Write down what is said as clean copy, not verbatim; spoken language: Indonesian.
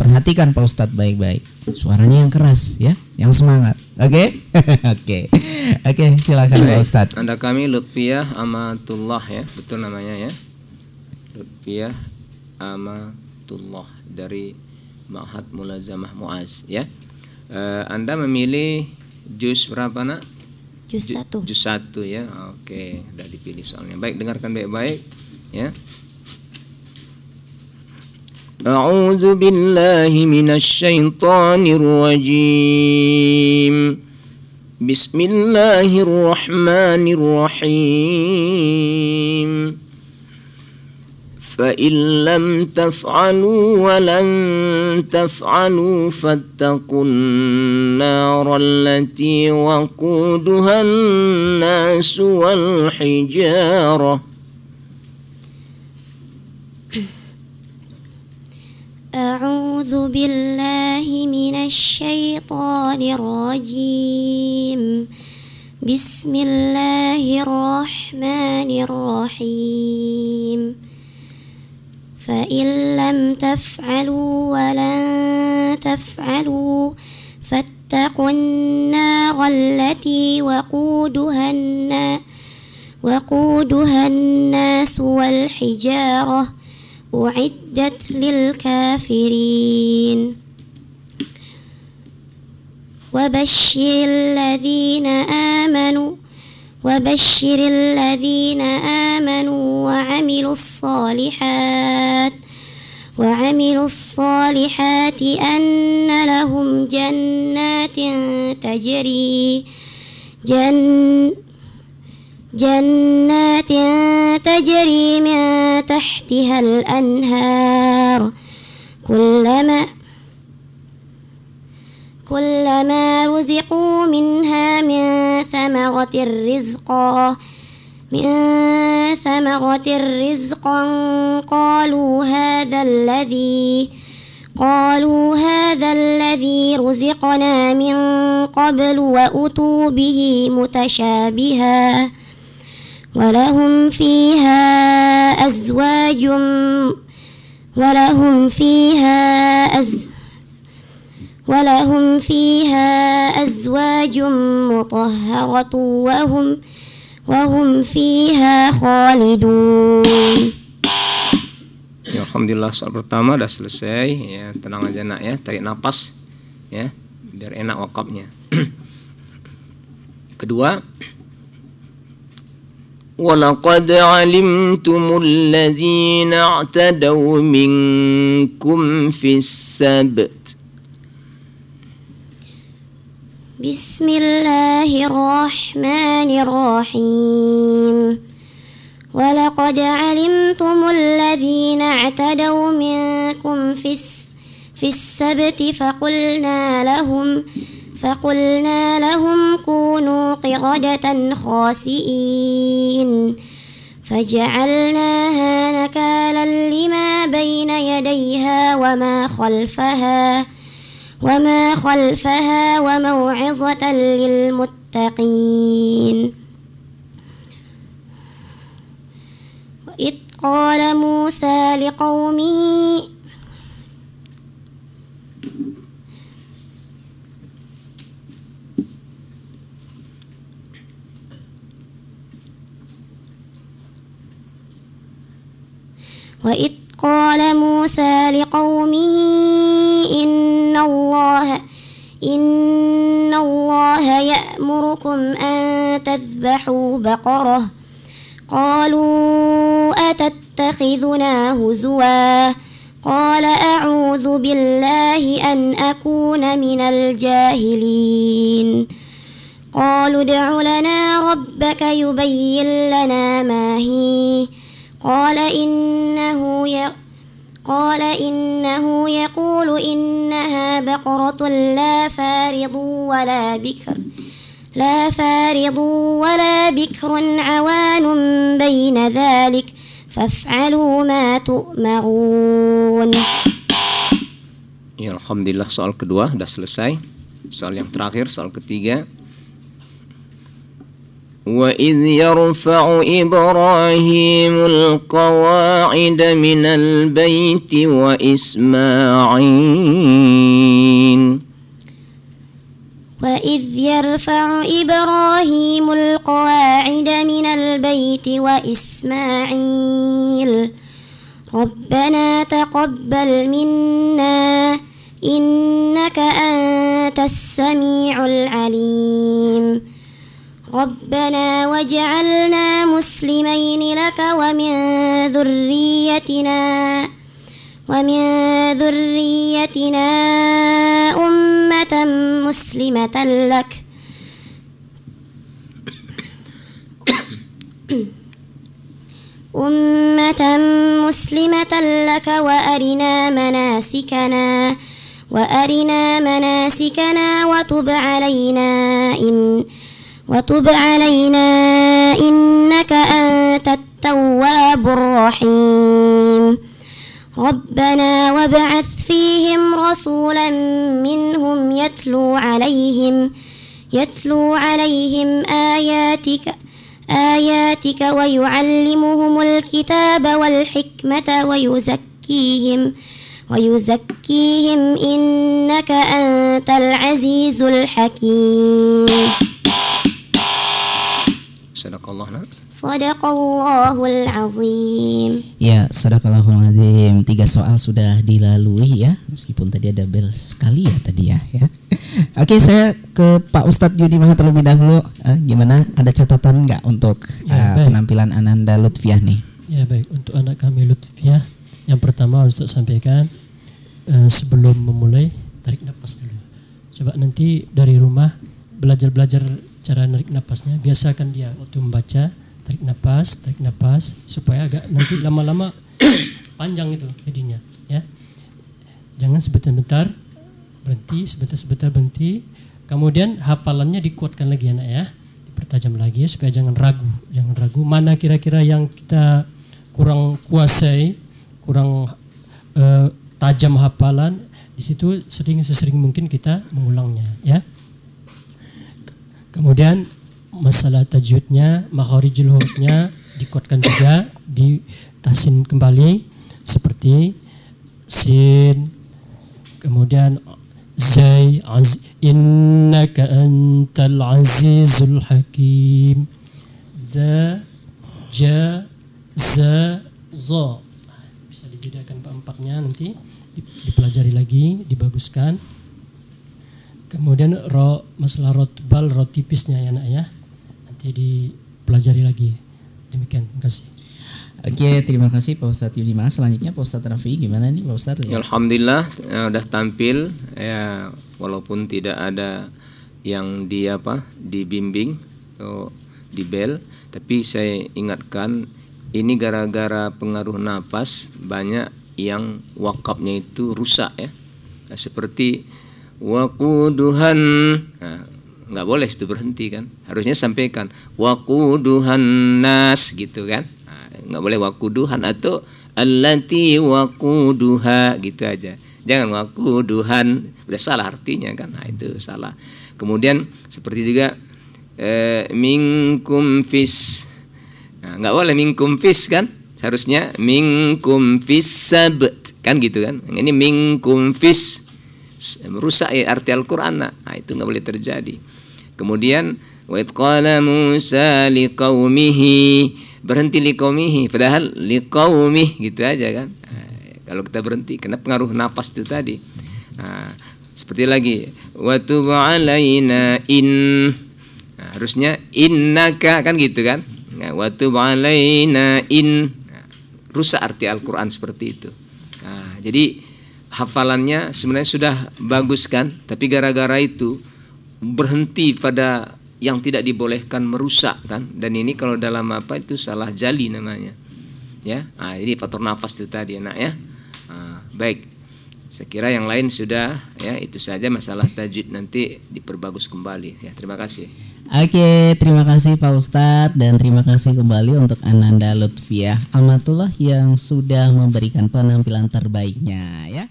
Perhatikan Pak Ustadz baik-baik. Suaranya yang keras ya, yang semangat. Oke? Oke, silakan Pak Ustadz. Anda kami Lutfiah Amatullah ya, betul namanya ya. Lutfiah Amatullah dari Ma'had Mulazamah Muaz ya. Anda memilih juz berapa nak? Juz 1. Juz 1 ya. Oke, udah dipilih soalnya. Baik, dengarkan baik-baik ya. A'udzu billahi minasy syaithanir rajim. Bismillahirrahmanirrahim. فإن لم تفعلوا ولن تفعلوا فاتقوا النار التي وقودها الناس والحجارة. أعوذ بالله من الشيطان الرجيم. بسم الله الرحمن الرحيم. فإن لم تفعلوا ولن تفعلوا فاتقوا النار التي وقودها الناس والحجارة أعدت للكافرين. وبشر الذين آمنوا وعملوا الصالحات أن لهم جنات تجري من تحتها الأنهار كلما رزقوا منها من ثمرة رزقا قالوا هذا الذي رزقنا من قبل وأتوا به متشابها ولهم فيها أزواج مطهرة وهم فيها خالدون. Ya, alhamdulillah soal pertama udah selesai ya, tenang aja nak ya, tarik napas ya biar enak wakafnya. Kedua, walaqad alimtumul ladzina i'tadaw minkum fis sabt. Bismillahirrahmanirrahim. ولقد علمتم الذين اعتدوا منكم في السبت فقلنا لهم كونوا قردة خاسئين فجعلناها نكالا لما بين يديها وما خلفها وموعظة للمتقين. وإذ قال موسى لقومه إن الله يأمركم أن تذبحوا بقرة قالوا أتتخذنا هزوا قال أعوذ بالله أن أكون من الجاهلين. قالوا ادع لنا ربك يبين لنا ما هي قال إنه يقول إنها بقرة لا فارض ولا بكر عوان بين ذلك فافعلوا ما تؤمرون. Ya, alhamdulillah soal kedua sudah selesai. Soal yang terakhir, soal ketiga. وَإِذْ يَرْفَعُ إِبْرَاهِيمُ الْقَوَاعِدَ مِنَ الْبَيْتِ وَإِسْمَاعِيلُ يرفع إبراهيم القواعد من البيت وإسماعيل ربنا تقبل منا إنك أنت السميع العليم ربنا واجعلنا مسلمين لك ومن ذريتنا أمة مسلمة لك وأرنا مناسكنا وتب علينا إنك أنت التواب الرحيم ربنا وابعث فيهم رسولا منهم يتلو عليهم آياتك ويعلمهم الكتاب والحكمة ويزكيهم إنك أنت العزيز الحكيم. Sadaqallahul azim. Ya, sadaqallahul azim. 3 soal sudah dilalui ya, meskipun tadi ada bel sekali ya tadi ya. Oke, saya ke Pak Ustadz Yudi Maha terlebih dahulu. Gimana? Ada catatan nggak untuk penampilan Ananda Lutfiah nih? Ya baik, untuk anak kami Lutfiah, yang pertama Ustadz sampaikan sebelum memulai tarik nafas dulu. Coba nanti dari rumah belajar cara narik napasnya, biasakan dia waktu membaca tarik napas supaya agak nanti lama-lama panjang itu jadinya ya. Jangan sebentar berhenti, sebentar berhenti. Kemudian hafalannya dikuatkan lagi anak ya, dipertajam lagi supaya jangan ragu mana kira-kira yang kita kurang kuasai, kurang tajam hafalan, di situ sesering mungkin kita mengulangnya ya. Kemudian masalah tajwidnya, makharijul hurufnya dikuatkan juga, ditahsin kembali seperti sin, kemudian zai, innaka antal azizul hakim, za, ja, za, za. Bisa dibedakan empat-empatnya nanti dipelajari lagi, dibaguskan. Kemudian masalah rotbal, rot tipisnya ya nak ya, nanti dipelajari lagi. Demikian, terima kasih. Oke, terima kasih Pak Ustadz Yudi Maha. Selanjutnya Pak Ustadz Rafi, gimana nih Pak Ustadz? Alhamdulillah udah tampil ya, walaupun tidak ada yang dibimbing atau dibel, tapi saya ingatkan ini gara-gara pengaruh napas banyak yang wakafnya itu rusak ya. Nah, seperti waquduhan, nggak boleh itu berhenti kan, harusnya sampaikan waquduhan nas gitu kan, nggak boleh waquduhan atau allati waquduha gitu aja, jangan waquduhan, udah salah artinya kan, itu salah. Kemudian seperti juga minkum fis, nggak boleh minkum fis kan, harusnya minkum fis sabt kan gitu kan, ini minkum fis, merusak arti Al-Quran. Nah itu nggak boleh terjadi. Kemudian wa idh qala Musa liqaumihi, berhenti liqaumihi padahal liqaumih gitu aja kan. Kalau kita berhenti kena pengaruh nafas itu tadi. Seperti lagi wa tub alaina harusnya innaka kan gitu kan. Wa tub alaina rusak arti Al-Quran seperti itu. Jadi hafalannya sebenarnya sudah bagus kan, tapi gara-gara itu berhenti pada yang tidak dibolehkan, merusak kan. Dan ini kalau dalam itu salah jali namanya ya. Ini faktor nafas itu tadi enak ya. Baik, saya kira yang lain sudah ya, itu saja masalah tajwid, nanti diperbagus kembali ya. Terima kasih. Oke, terima kasih Pak Ustadz, dan terima kasih kembali untuk Ananda Lutfiah Amatullah yang sudah memberikan penampilan terbaiknya ya.